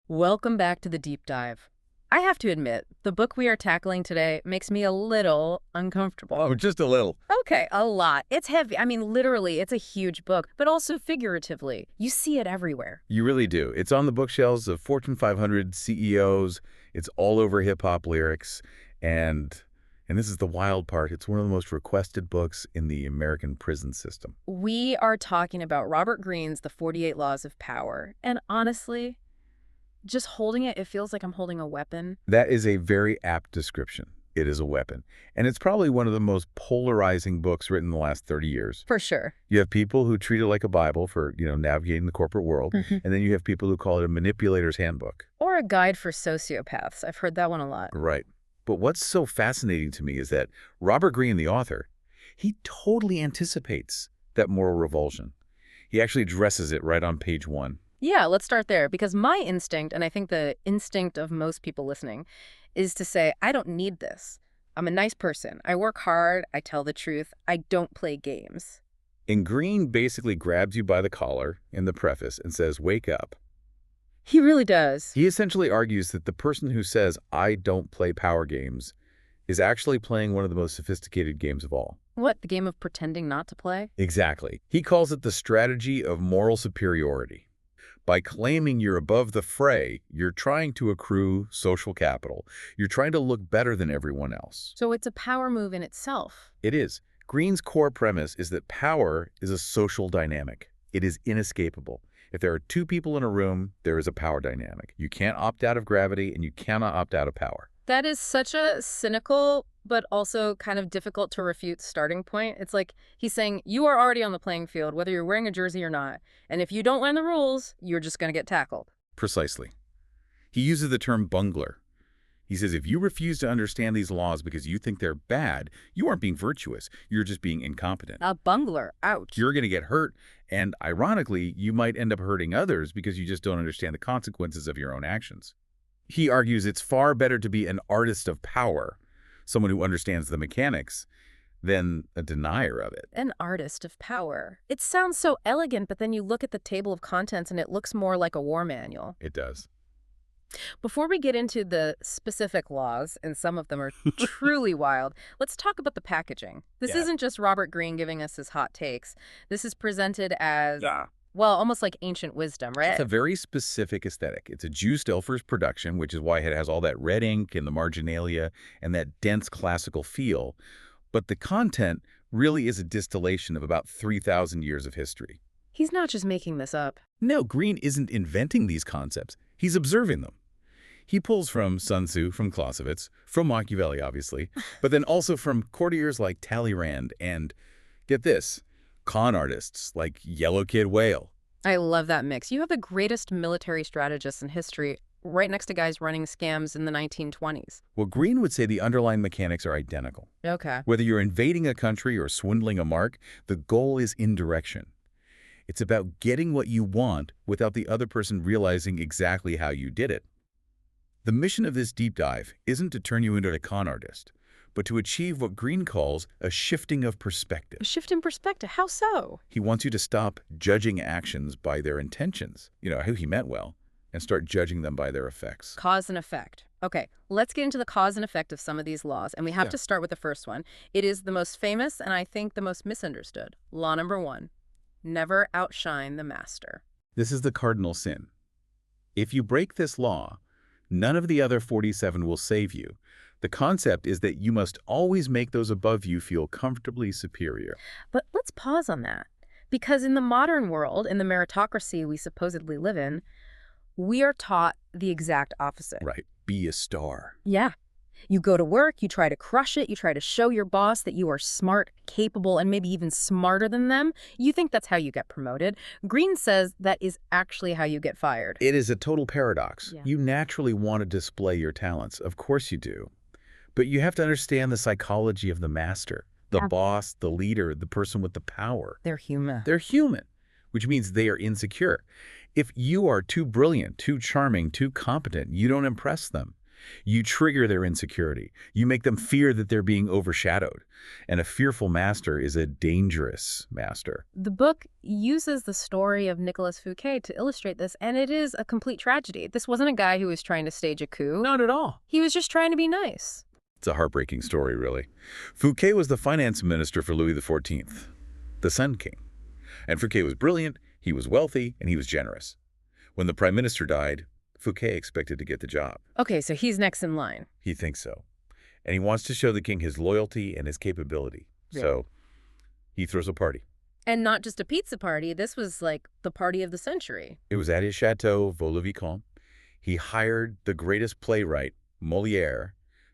Welcome back to the deep dive. I have to admit, the book we are tackling today makes me a little uncomfortable. Oh, just a little. Okay, a lot. It's heavy. I mean, literally, it's a huge book, but also figuratively. You see it everywhere. You really do. It's on the bookshelves of Fortune 500 CEOs. It's all over hip-hop lyrics. And this is the wild part. It's one of the most requested books in the American prison system. We are talking about Robert Greene's The 48 Laws of Power. And honestly, just holding it, it feels like I'm holding a weapon. That is a very apt description. It is a weapon. And it's probably one of the most polarizing books written in the last 30 years. For sure. You have people who treat it like a Bible for, navigating the corporate world. And then you have people who call it a manipulator's handbook. Or a guide for sociopaths. I've heard that one a lot. Right. But what's so fascinating to me is that Robert Greene, the author, he totally anticipates that moral revulsion. He actually addresses it right on page 1. Yeah, let's start there, because my instinct, and I think the instinct of most people listening, is to say, I don't need this. I'm a nice person. I work hard. I tell the truth. I don't play games. And Greene basically grabs you by the collar in the preface and says, wake up. He really does. He essentially argues that the person who says, I don't play power games, is actually playing one of the most sophisticated games of all. What, the game of pretending not to play? Exactly. He calls it the strategy of moral superiority. By claiming you're above the fray, you're trying to accrue social capital. You're trying to look better than everyone else. So it's a power move in itself. It is. Greene's core premise is that power is a social dynamic. It is inescapable. If there are two people in a room, there is a power dynamic. You can't opt out of gravity, and you cannot opt out of power. That is such a cynical, but also kind of difficult to refute starting point. It's like he's saying, you are already on the playing field, whether you're wearing a jersey or not. And if you don't learn the rules, you're just going to get tackled. Precisely. He uses the term bungler. He says if you refuse to understand these laws because you think they're bad, you aren't being virtuous. You're just being incompetent. A bungler. Ouch. You're going to get hurt, and ironically, you might end up hurting others because you just don't understand the consequences of your own actions. He argues it's far better to be an artist of power, someone who understands the mechanics, than a denier of it. An artist of power. It sounds so elegant, but then you look at the table of contents and it looks more like a war manual. It does. Before we get into the specific laws, and some of them are truly wild, let's talk about the packaging. This isn't just Robert Greene giving us his hot takes. This is presented as, well, almost like ancient wisdom, right? It's a very specific aesthetic. It's a Jew Stelfer's production, which is why it has all that red ink and the marginalia and that dense classical feel. But the content really is a distillation of about 3,000 years of history. He's not just making this up. No, Greene isn't inventing these concepts. He's observing them. He pulls from Sun Tzu, from Clausewitz, from Machiavelli, obviously, but then also from courtiers like Talleyrand and, get this, con artists like Yellow Kid Whale. I love that mix. You have the greatest military strategists in history right next to guys running scams in the 1920s. Well, Greene would say the underlying mechanics are identical. Okay. Whether you're invading a country or swindling a mark, the goal is indirection. It's about getting what you want without the other person realizing exactly how you did it. The mission of this deep dive isn't to turn you into a con artist, but to achieve what Greene calls a shifting of perspective. A shift in perspective. How so? He wants you to stop judging actions by their intentions, who he meant well, and start judging them by their effects. Cause and effect. Okay, let's get into the cause and effect of some of these laws, and we have to start with the first one. It is the most famous and I think the most misunderstood. Law number 1. Never outshine the master. This is the cardinal sin. If you break this law, none of the other 47 will save you. The concept is that you must always make those above you feel comfortably superior. But let's pause on that. Because in the modern world, in the meritocracy we supposedly live in, we are taught the exact opposite. Right. Be a star. Yeah. You go to work, you try to crush it, you try to show your boss that you are smart, capable, and maybe even smarter than them. You think that's how you get promoted. Greene says that is actually how you get fired. It is a total paradox. Yeah. You naturally want to display your talents. Of course you do. But you have to understand the psychology of the master, the boss, the leader, the person with the power. They're human. They're human, which means they are insecure. If you are too brilliant, too charming, too competent, you don't impress them. You trigger their insecurity. You make them fear that they're being overshadowed. And a fearful master is a dangerous master. The book uses the story of Nicolas Fouquet to illustrate this, and it is a complete tragedy. This wasn't a guy who was trying to stage a coup. Not at all. He was just trying to be nice. It's a heartbreaking story, really. Fouquet was the finance minister for Louis XIV, the Sun King. And Fouquet was brilliant, he was wealthy, and he was generous. When the prime minister died, Fouquet expected to get the job. Okay, so he's next in line. He thinks so. And he wants to show the king his loyalty and his capability. Yeah. So he throws a party. And not just a pizza party. This was like the party of the century. It was at his chateau, Vaux-le-Vicomte. He hired the greatest playwright, Molière,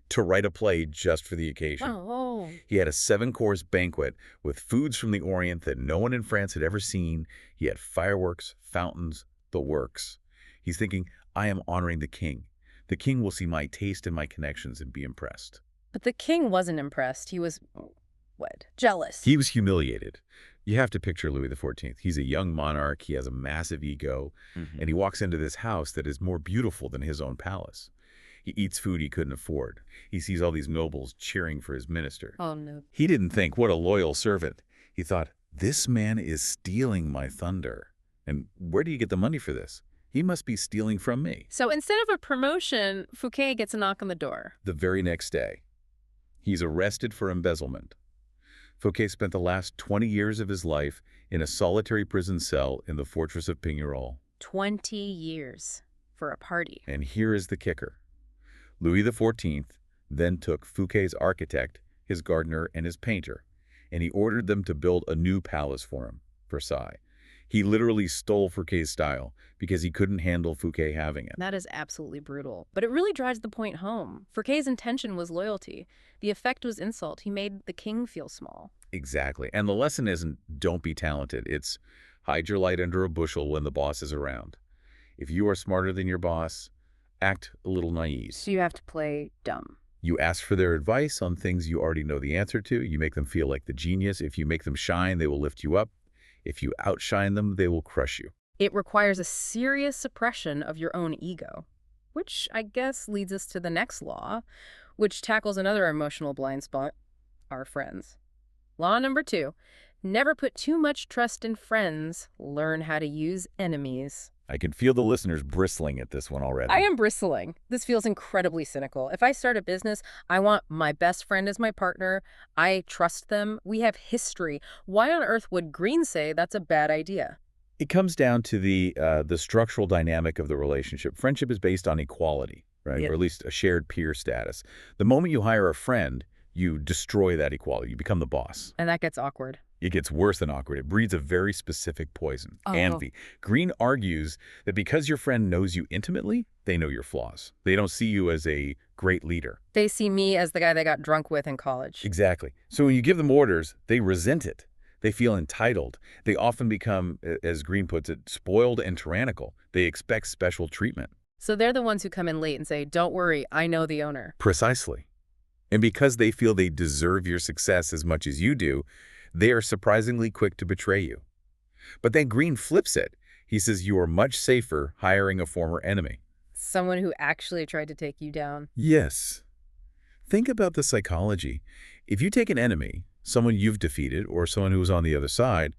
to write a play just for the occasion. Oh. He had a 7-course banquet with foods from the Orient that no one in France had ever seen. He had fireworks, fountains, the works. He's thinking, I am honoring the king. The king will see my taste and my connections and be impressed. But the king wasn't impressed. He was, what, jealous. He was humiliated. You have to picture Louis XIV. He's a young monarch. He has a massive ego. And he walks into this house that is more beautiful than his own palace. He eats food he couldn't afford. He sees all these nobles cheering for his minister. Oh, no. He didn't think, what a loyal servant. He thought, this man is stealing my thunder. And where do you get the money for this? He must be stealing from me. So instead of a promotion, Fouquet gets a knock on the door. The very next day, he's arrested for embezzlement. Fouquet spent the last 20 years of his life in a solitary prison cell in the fortress of Pignerol. 20 years for a party. And here is the kicker. Louis XIV then took Fouquet's architect, his gardener, and his painter, and he ordered them to build a new palace for him, Versailles. He literally stole Fouquet's style because he couldn't handle Fouquet having it. That is absolutely brutal. But it really drives the point home. Fouquet's intention was loyalty. The effect was insult. He made the king feel small. Exactly. And the lesson isn't don't be talented. It's hide your light under a bushel when the boss is around. If you are smarter than your boss, act a little naive. So you have to play dumb. You ask for their advice on things you already know the answer to. You make them feel like the genius. If you make them shine, they will lift you up. If you outshine them, they will crush you. It requires a serious suppression of your own ego, which I guess leads us to the next law, which tackles another emotional blind spot, our friends. Law number 2, never put too much trust in friends. Learn how to use enemies. I can feel the listeners bristling at this one already. I am bristling. This feels incredibly cynical. If I start a business, I want my best friend as my partner. I trust them. We have history. Why on earth would Greene say that's a bad idea? It comes down to the structural dynamic of the relationship. Friendship is based on equality, right? Yep. Or at least a shared peer status. The moment you hire a friend, you destroy that equality. You become the boss. And that gets awkward. It gets worse than awkward. It breeds a very specific poison, envy. Greene argues that because your friend knows you intimately, they know your flaws. They don't see you as a great leader. They see me as the guy they got drunk with in college. Exactly. So when you give them orders, they resent it. They feel entitled. They often become, as Greene puts it, spoiled and tyrannical. They expect special treatment. So they're the ones who come in late and say, don't worry, I know the owner. Precisely. And because they feel they deserve your success as much as you do, they are surprisingly quick to betray you. But then Greene flips it. He says you are much safer hiring a former enemy. Someone who actually tried to take you down. Yes. Think about the psychology. If you take an enemy, someone you've defeated or someone who was on the other side,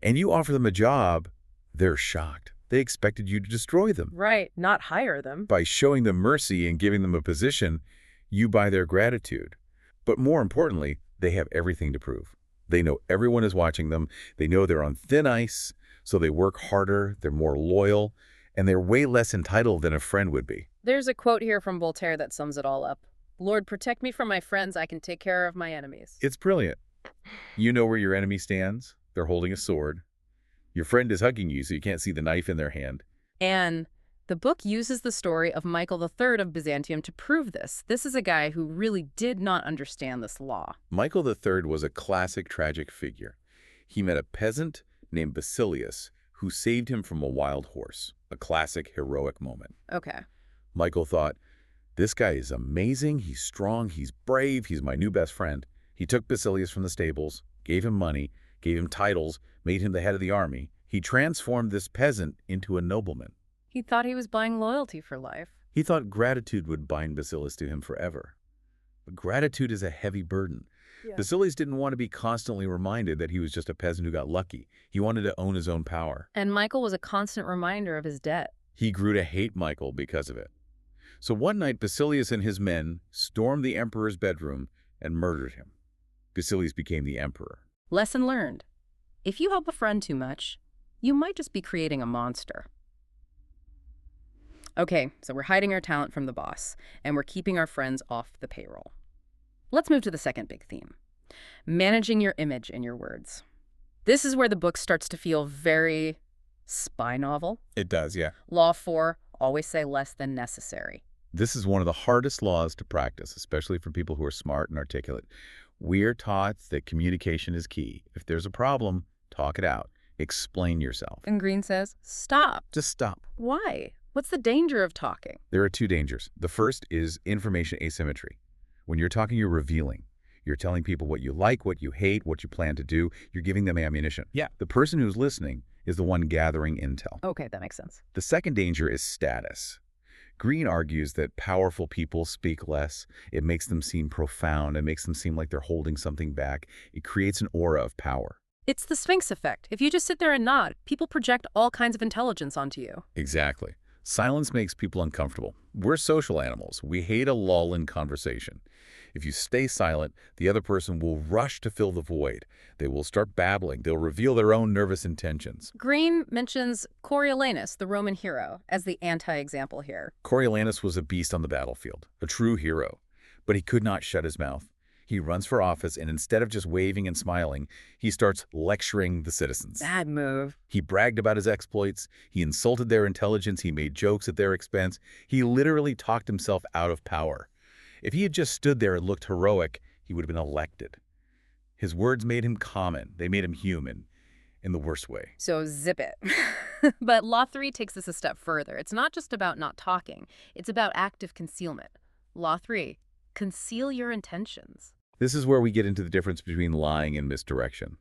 and you offer them a job, they're shocked. They expected you to destroy them. Right, not hire them. By showing them mercy and giving them a position, you buy their gratitude. But more importantly, they have everything to prove. They know everyone is watching them. They know they're on thin ice, so they work harder, they're more loyal, and they're way less entitled than a friend would be. There's a quote here from Voltaire that sums it all up. Lord, protect me from my friends. I can take care of my enemies. It's brilliant. You know where your enemy stands. They're holding a sword. Your friend is hugging you, so you can't see the knife in their hand. And the book uses the story of Michael III of Byzantium to prove this. This is a guy who really did not understand this law. Michael III was a classic tragic figure. He met a peasant named Basilius who saved him from a wild horse, a classic heroic moment. Okay. Michael thought, this guy is amazing, he's strong, he's brave, he's my new best friend. He took Basilius from the stables, gave him money, gave him titles, made him the head of the army. He transformed this peasant into a nobleman. He thought he was buying loyalty for life. He thought gratitude would bind Basilius to him forever. But gratitude is a heavy burden. Yeah. Basilius didn't want to be constantly reminded that he was just a peasant who got lucky. He wanted to own his own power. And Michael was a constant reminder of his debt. He grew to hate Michael because of it. So one night, Basilius and his men stormed the emperor's bedroom and murdered him. Basilius became the emperor. Lesson learned. If you help a friend too much, you might just be creating a monster. Okay, so we're hiding our talent from the boss, and we're keeping our friends off the payroll. Let's move to the second big theme. Managing your image in your words. This is where the book starts to feel very spy novel. It does, yeah. Law 4, always say less than necessary. This is one of the hardest laws to practice, especially for people who are smart and articulate. We're taught that communication is key. If there's a problem, talk it out. Explain yourself. And Greene says, stop. Just stop. Why? What's the danger of talking? There are two dangers. The first is information asymmetry. When you're talking, you're revealing. You're telling people what you like, what you hate, what you plan to do. You're giving them ammunition. Yeah. The person who's listening is the one gathering intel. Okay, that makes sense. The second danger is status. Greene argues that powerful people speak less. It makes them seem profound. It makes them seem like they're holding something back. It creates an aura of power. It's the Sphinx effect. If you just sit there and nod, people project all kinds of intelligence onto you. Exactly. Silence makes people uncomfortable. We're social animals. We hate a lull in conversation. If you stay silent, the other person will rush to fill the void. They will start babbling. They'll reveal their own nervous intentions. Greene mentions Coriolanus, the Roman hero, as the anti-example here. Coriolanus was a beast on the battlefield, a true hero. But he could not shut his mouth. He runs for office, and instead of just waving and smiling, he starts lecturing the citizens. Bad move. He bragged about his exploits. He insulted their intelligence. He made jokes at their expense. He literally talked himself out of power. If he had just stood there and looked heroic, he would have been elected. His words made him common. They made him human, in the worst way. So zip it. But Law 3 takes this a step further. It's not just about not talking. It's about active concealment. Law 3, conceal your intentions. This is where we get into the difference between lying and misdirection.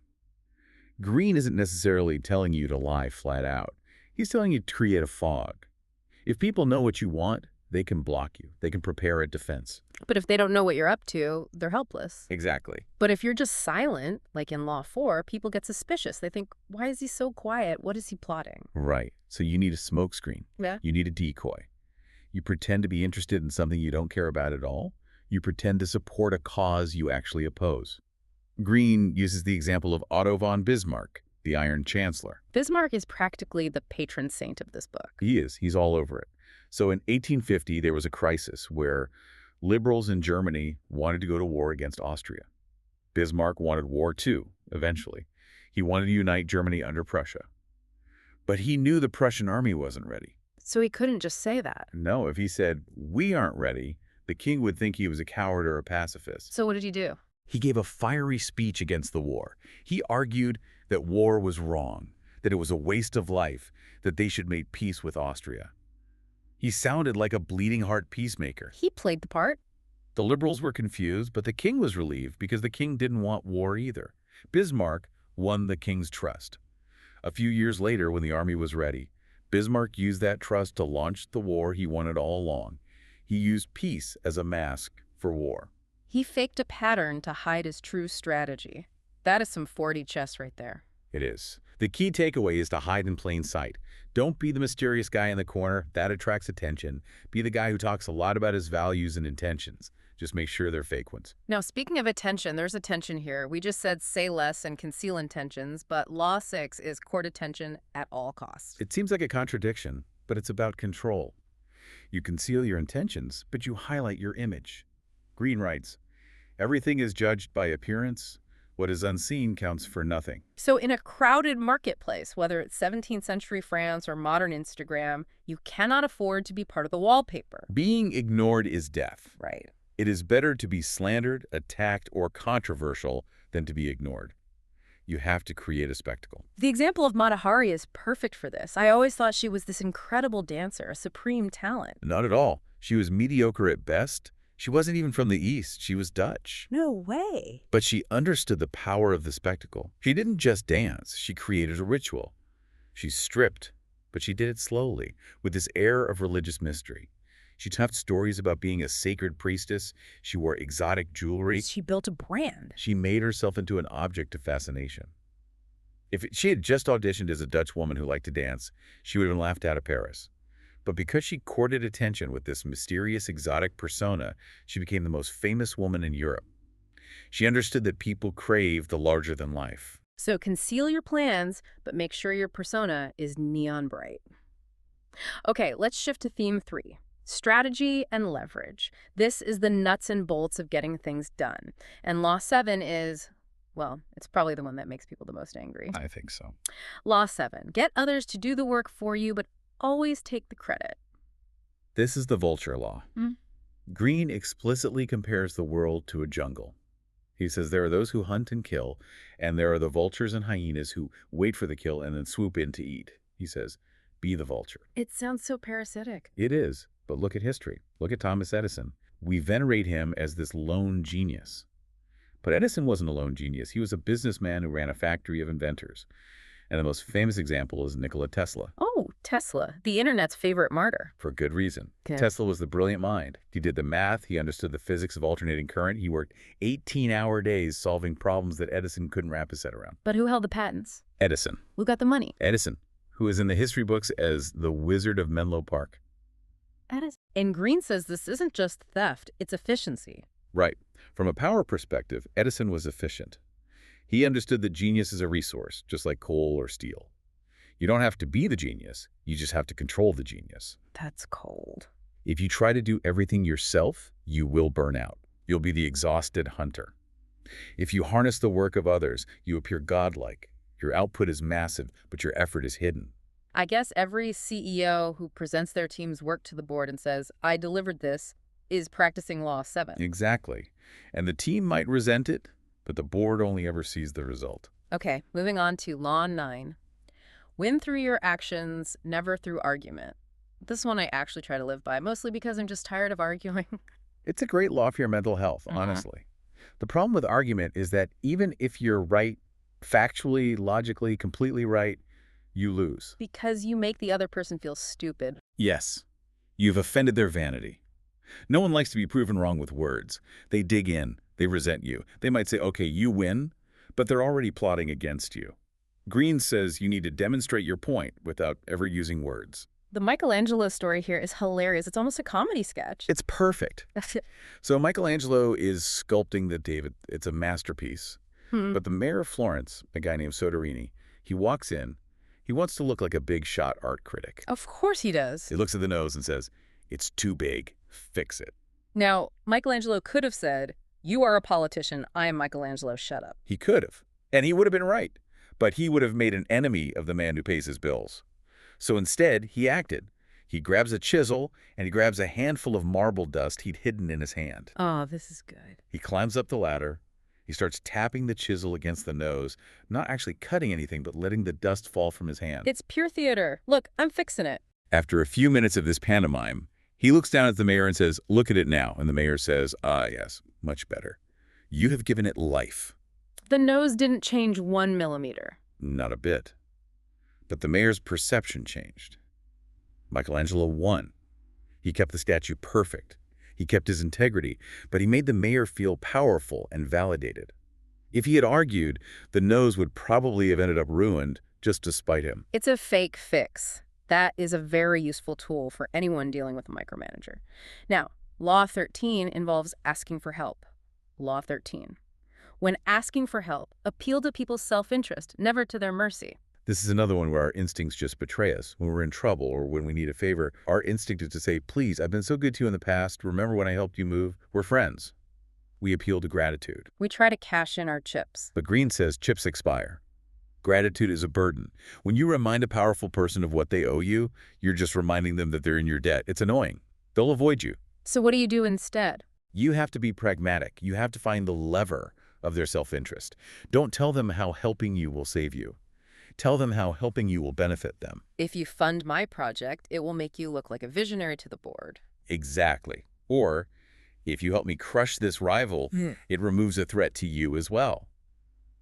Greene isn't necessarily telling you to lie flat out. He's telling you to create a fog. If people know what you want, they can block you. They can prepare a defense. But if they don't know what you're up to, they're helpless. Exactly. But if you're just silent, like in Law 4, people get suspicious. They think, why is he so quiet? What is he plotting? Right. So you need a smokescreen. Yeah. You need a decoy. You pretend to be interested in something you don't care about at all. You pretend to support a cause you actually oppose. Greene uses the example of Otto von Bismarck, the Iron Chancellor. Bismarck is practically the patron saint of this book. He is. He's all over it. So in 1850, there was a crisis where liberals in Germany wanted to go to war against Austria. Bismarck wanted war too, eventually. He wanted to unite Germany under Prussia. But he knew the Prussian army wasn't ready. So he couldn't just say that. No, if he said, we aren't ready, the king would think he was a coward or a pacifist. So what did he do? He gave a fiery speech against the war. He argued that war was wrong, that it was a waste of life, that they should make peace with Austria. He sounded like a bleeding heart peacemaker. He played the part. The liberals were confused, but the king was relieved because the king didn't want war either. Bismarck won the king's trust. A few years later, when the army was ready, Bismarck used that trust to launch the war he wanted all along. He used peace as a mask for war. He faked a pattern to hide his true strategy. That is some 4D chess right there. It is. The key takeaway is to hide in plain sight. Don't be the mysterious guy in the corner. That attracts attention. Be the guy who talks a lot about his values and intentions. Just make sure they're fake ones. Now, speaking of attention, there's attention here. We just said say less and conceal intentions, but Law 6 is court attention at all costs. It seems like a contradiction, but it's about control. You conceal your intentions, but you highlight your image. Greene writes, everything is judged by appearance. What is unseen counts for nothing. So in a crowded marketplace, whether it's 17th century France or modern Instagram, you cannot afford to be part of the wallpaper. Being ignored is death. Right. It is better to be slandered, attacked, or controversial than to be ignored. You have to create a spectacle. The example of Mata Hari is perfect for this. I always thought she was this incredible dancer, a supreme talent. Not at all. She was mediocre at best. She wasn't even from the East. She was Dutch. No way. But she understood the power of the spectacle. She didn't just dance. She created a ritual. She stripped, but she did it slowly, with this air of religious mystery. She told stories about being a sacred priestess. She wore exotic jewelry. She built a brand. She made herself into an object of fascination. If she had just auditioned as a Dutch woman who liked to dance, she would have been laughed out of Paris. But because she courted attention with this mysterious exotic persona, she became the most famous woman in Europe. She understood that people crave the larger than life. So conceal your plans, but make sure your persona is neon bright. Okay, let's shift to theme 3. Strategy and leverage. This is the nuts and bolts of getting things done. And Law 7 is, well, it's probably the one that makes people the most angry. I think so. Law 7. Get others to do the work for you, but always take the credit. This is the vulture law. Greene explicitly compares the world to a jungle. He says there are those who hunt and kill, and there are the vultures and hyenas who wait for the kill and then swoop in to eat. He says, be the vulture. It sounds so parasitic. It is, but look at history. Look at Thomas Edison. We venerate him as this lone genius. But Edison wasn't a lone genius. He was a businessman who ran a factory of inventors. And the most famous example is Nikola Tesla. Oh, Tesla, the internet's favorite martyr. For good reason. Okay. Tesla was the brilliant mind. He did the math. He understood the physics of alternating current. He worked 18-hour days solving problems that Edison couldn't wrap his head around. But who held the patents? Edison. Who got the money? Edison, who is in the history books as the Wizard of Menlo Park. Edison. And Greene says this isn't just theft, it's efficiency. Right. From a power perspective, Edison was efficient. He understood that genius is a resource, just like coal or steel. You don't have to be the genius, you just have to control the genius. That's cold. If you try to do everything yourself, you will burn out. You'll be the exhausted hunter. If you harness the work of others, you appear godlike. Your output is massive, but your effort is hidden. I guess every CEO who presents their team's work to the board and says, I delivered this, is practicing Law 7. Exactly. And the team might resent it, but the board only ever sees the result. Okay, moving on to Law 9. Win through your actions, never through argument. This one I actually try to live by, mostly because I'm just tired of arguing. It's a great law for your mental health, honestly. The problem with argument is that even if you're right, factually, logically, completely right, you lose. Because you make the other person feel stupid. Yes, you've offended their vanity. No one likes to be proven wrong with words. They dig in. They resent you. They might say, okay, you win, but they're already plotting against you. Greene says you need to demonstrate your point without ever using words. The Michelangelo story here is hilarious. It's almost a comedy sketch. It's perfect. So Michelangelo is sculpting the David. It's a masterpiece. But the mayor of Florence, a guy named Soderini, he walks in. He wants to look like a big shot art critic. Of course he does. He looks at the nose and says, it's too big. Fix it. Now, Michelangelo could have said, you are a politician. I am Michelangelo. Shut up. He could have. And he would have been right. But he would have made an enemy of the man who pays his bills. So instead, he acted. He grabs a chisel, and he grabs a handful of marble dust he'd hidden in his hand. Oh, this is good. He climbs up the ladder. He starts tapping the chisel against the nose, not actually cutting anything, but letting the dust fall from his hand. It's pure theater. Look, I'm fixing it. After a few minutes of this pantomime, he looks down at the mayor and says, look at it now. And the mayor says, ah, yes, much better. You have given it life. The nose didn't change 1 millimeter. Not a bit. But the mayor's perception changed. Michelangelo won. He kept the statue perfect. He kept his integrity, but he made the mayor feel powerful and validated. If he had argued, the nose would probably have ended up ruined just to spite him. It's a fake fix. That is a very useful tool for anyone dealing with a micromanager. Now, Law 13 involves asking for help. Law 13. When asking for help, appeal to people's self-interest, never to their mercy. This is another one where our instincts just betray us. When we're in trouble or when we need a favor, our instinct is to say, please, I've been so good to you in the past. Remember when I helped you move? We're friends. We appeal to gratitude. We try to cash in our chips. But Greene says chips expire. Gratitude is a burden. When you remind a powerful person of what they owe you, you're just reminding them that they're in your debt. It's annoying. They'll avoid you. So what do you do instead? You have to be pragmatic. You have to find the lever of their self-interest. Don't tell them how helping you will save you. Tell them how helping you will benefit them. If you fund my project, it will make you look like a visionary to the board. Exactly. Or, if you help me crush this rival, it removes a threat to you as well.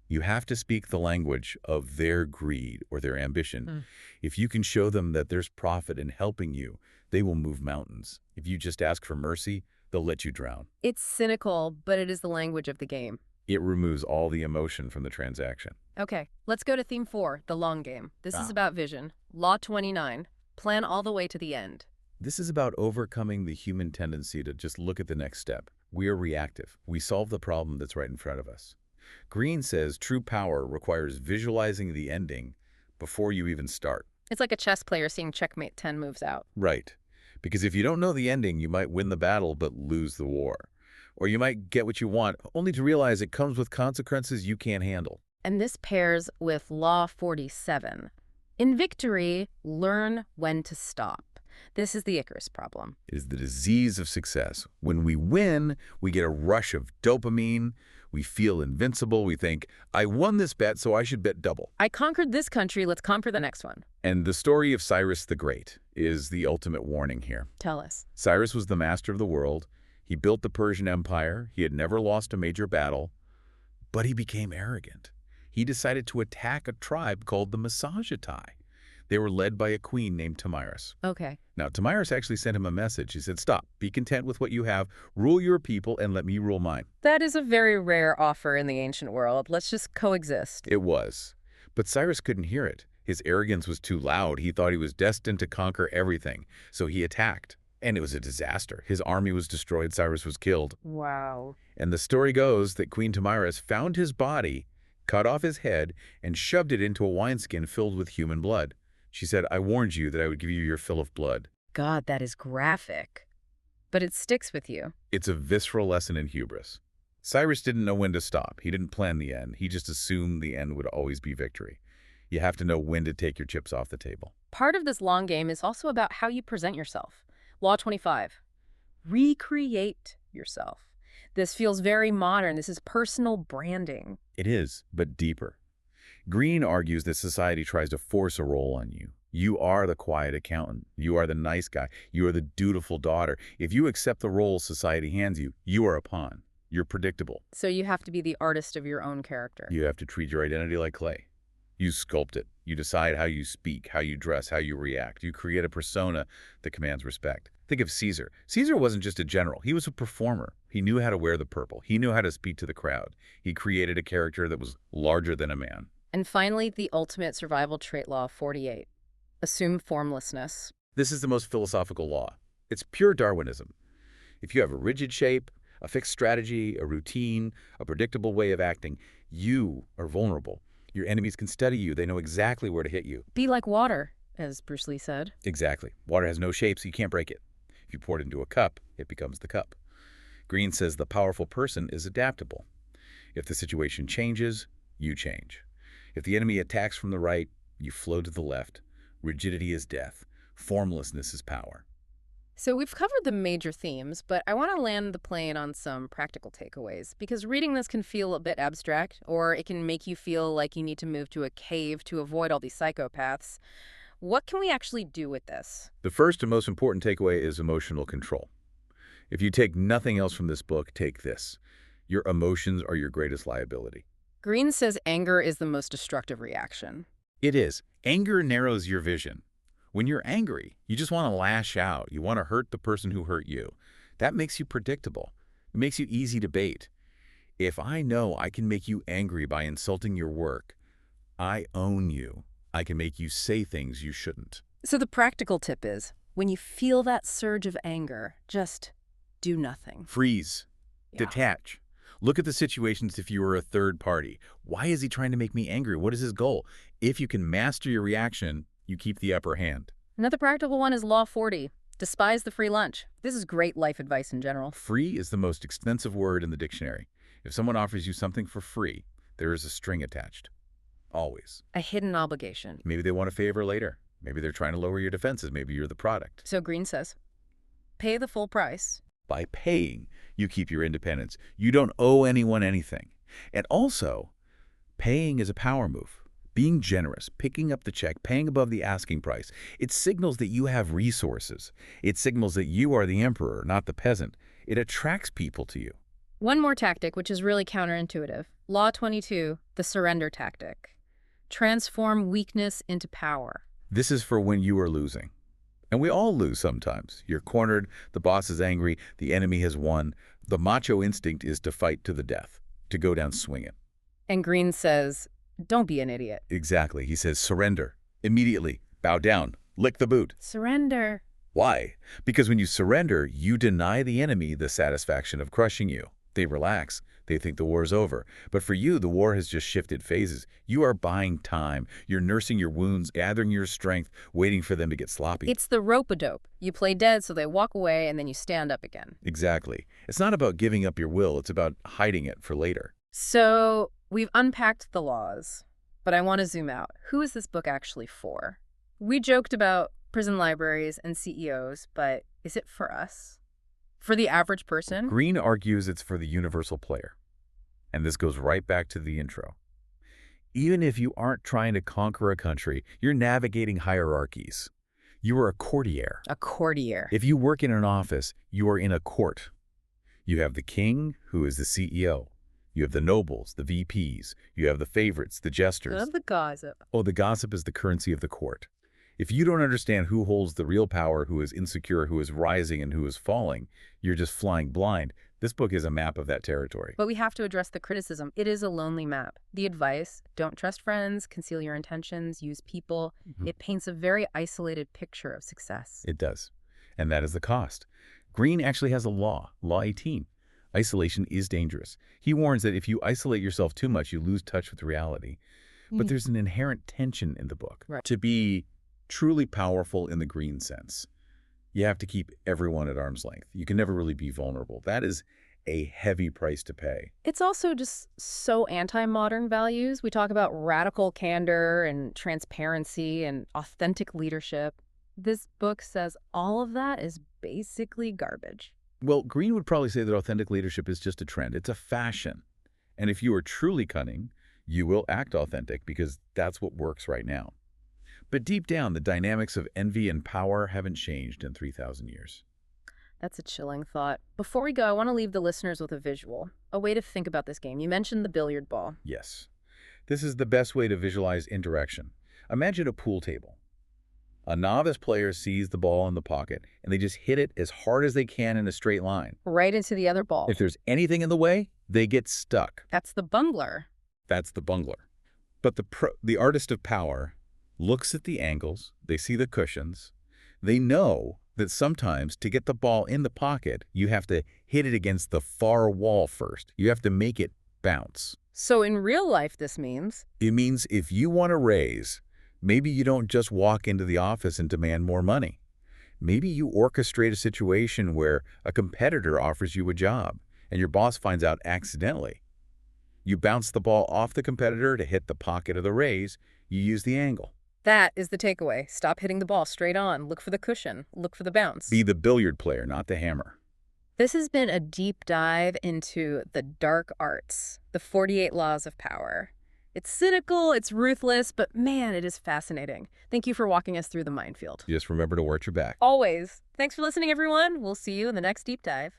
You have to speak the language of their greed or their ambition. If you can show them that there's profit in helping you, they will move mountains. If you just ask for mercy, they'll let you drown. It's cynical, but it is the language of the game. It removes all the emotion from the transaction. Okay, let's go to theme 4, the long game. This is about vision. Law 29, plan all the way to the end. This is about overcoming the human tendency to just look at the next step. We are reactive. We solve the problem that's right in front of us. Greene says true power requires visualizing the ending before you even start. It's like a chess player seeing checkmate 10 moves out. Right. Because if you don't know the ending, you might win the battle but lose the war. Or you might get what you want, only to realize it comes with consequences you can't handle. And this pairs with Law 47. In victory, learn when to stop. This is the Icarus problem. It is the disease of success. When we win, we get a rush of dopamine. We feel invincible. We think, I won this bet, so I should bet double. I conquered this country, let's conquer the next one. And the story of Cyrus the Great is the ultimate warning here. Tell us. Cyrus was the master of the world. He built the Persian Empire. He had never lost a major battle. But he became arrogant. He decided to attack a tribe called the Machiavelli. They were led by a queen named Thamyris. Okay. Now, Thamyris actually sent him a message. He said, stop, be content with what you have, rule your people, and let me rule mine. That is a very rare offer in the ancient world. Let's just coexist. It was. But Cyrus couldn't hear it. His arrogance was too loud. He thought he was destined to conquer everything. So he attacked. And it was a disaster. His army was destroyed. Cyrus was killed. Wow. And the story goes that Queen Thamyris found his body, cut off his head, and shoved it into a wineskin filled with human blood. She said, I warned you that I would give you your fill of blood. God, that is graphic. But it sticks with you. It's a visceral lesson in hubris. Cyrus didn't know when to stop. He didn't plan the end. He just assumed the end would always be victory. You have to know when to take your chips off the table. Part of this long game is also about how you present yourself. Law 25. Recreate yourself. This feels very modern. This is personal branding. It is, but deeper. Greene argues that society tries to force a role on you. You are the quiet accountant. You are the nice guy. You are the dutiful daughter. If you accept the role society hands you, you are a pawn. You're predictable. So you have to be the artist of your own character. You have to treat your identity like clay. You sculpt it. You decide how you speak, how you dress, how you react. You create a persona that commands respect. Think of Caesar. Caesar wasn't just a general. He was a performer. He knew how to wear the purple. He knew how to speak to the crowd. He created a character that was larger than a man. And finally, the ultimate survival trait law 48. Assume formlessness. This is the most philosophical law. It's pure Darwinism. If you have a rigid shape, a fixed strategy, a routine, a predictable way of acting, you are vulnerable. Your enemies can study you. They know exactly where to hit you. Be like water, as Bruce Lee said. Exactly. Water has no shape, so you can't break it. If you pour it into a cup, it becomes the cup. Greene says the powerful person is adaptable. If the situation changes, you change. If the enemy attacks from the right, you flow to the left. Rigidity is death. Formlessness is power. So we've covered the major themes, but I want to land the plane on some practical takeaways, because reading this can feel a bit abstract, or it can make you feel like you need to move to a cave to avoid all these psychopaths. What can we actually do with this? The first and most important takeaway is emotional control. If you take nothing else from this book, take this. Your emotions are your greatest liability. Greene says anger is the most destructive reaction. It is. Anger narrows your vision. When you're angry, you just want to lash out. You want to hurt the person who hurt you. That makes you predictable. It makes you easy to bait. If I know I can make you angry by insulting your work, I own you. I can make you say things you shouldn't. So the practical tip is, when you feel that surge of anger, just do nothing. Freeze. Yeah. Detach. Look at the situations if you were a third party. Why is he trying to make me angry? What is his goal? If you can master your reaction, you keep the upper hand. Another practical one is Law 40. Despise the free lunch. This is great life advice in general. Free is the most expensive word in the dictionary. If someone offers you something for free, there is a string attached. Always. A hidden obligation. Maybe they want a favor later. Maybe they're trying to lower your defenses. Maybe you're the product. So Greene says, pay the full price. By paying, you keep your independence. You don't owe anyone anything. And also, paying is a power move. Being generous, picking up the check, paying above the asking price, it signals that you have resources. It signals that you are the emperor, not the peasant. It attracts people to you. One more tactic, which is really counterintuitive. Law 22, the surrender tactic. Transform weakness into power. This is for when you are losing. And we all lose sometimes. You're cornered, the boss is angry, the enemy has won. The macho instinct is to fight to the death, to go down swinging. And Greene says, don't be an idiot. Exactly. He says, surrender. Immediately. Bow down. Lick the boot. Surrender. Why? Because when you surrender, you deny the enemy the satisfaction of crushing you. They relax. They think the war is over. But for you, the war has just shifted phases. You are buying time. You're nursing your wounds, gathering your strength, waiting for them to get sloppy. It's the rope-a-dope. You play dead, so they walk away, and then you stand up again. Exactly. It's not about giving up your will. It's about hiding it for later. So we've unpacked the laws, but I want to zoom out. Who is this book actually for? We joked about prison libraries and CEOs, but is it for us? For the average person? Greene argues it's for the universal player. And this goes right back to the intro. Even if you aren't trying to conquer a country, you're navigating hierarchies. You are a courtier. A courtier. If you work in an office, you are in a court. You have the king, who is the CEO. You have the nobles, the VPs. You have the favorites, the jesters. Of the gossip. Oh, the gossip is the currency of the court. If you don't understand who holds the real power, who is insecure, who is rising, and who is falling, you're just flying blind. This book is a map of that territory. But we have to address the criticism. It is a lonely map. The advice, don't trust friends, conceal your intentions, use people. It paints a very isolated picture of success. It does. And that is the cost. Greene actually has a law, Law 18. Isolation is dangerous. He warns that if you isolate yourself too much, you lose touch with reality. But there's an inherent tension in the book. Right. To be truly powerful in the Greene sense, you have to keep everyone at arm's length. You can never really be vulnerable. That is a heavy price to pay. It's also just so anti-modern values. We talk about radical candor and transparency and authentic leadership. This book says all of that is basically garbage. Well, Greene would probably say that authentic leadership is just a trend. It's a fashion. And if you are truly cunning, you will act authentic because that's what works right now. But deep down, the dynamics of envy and power haven't changed in 3,000 years. That's a chilling thought. Before we go, I want to leave the listeners with a visual, a way to think about this game. You mentioned the billiard ball. Yes. This is the best way to visualize interaction. Imagine a pool table. A novice player sees the ball in the pocket, and they just hit it as hard as they can in a straight line. Right into the other ball. If there's anything in the way, they get stuck. That's the bungler. That's the bungler. But the artist of power looks at the angles, they see the cushions. They know that sometimes to get the ball in the pocket, you have to hit it against the far wall first. You have to make it bounce. So in real life, this means? It means if you want to raise, maybe you don't just walk into the office and demand more money. Maybe you orchestrate a situation where a competitor offers you a job and your boss finds out accidentally. You bounce the ball off the competitor to hit the pocket of the raise. You use the angle. That is the takeaway. Stop hitting the ball straight on. Look for the cushion. Look for the bounce. Be the billiard player, not the hammer. This has been a deep dive into the dark arts, the 48 laws of power. It's cynical, it's ruthless, but man, it is fascinating. Thank you for walking us through the minefield. Just remember to watch your back. Always. Thanks for listening, everyone. We'll see you in the next deep dive.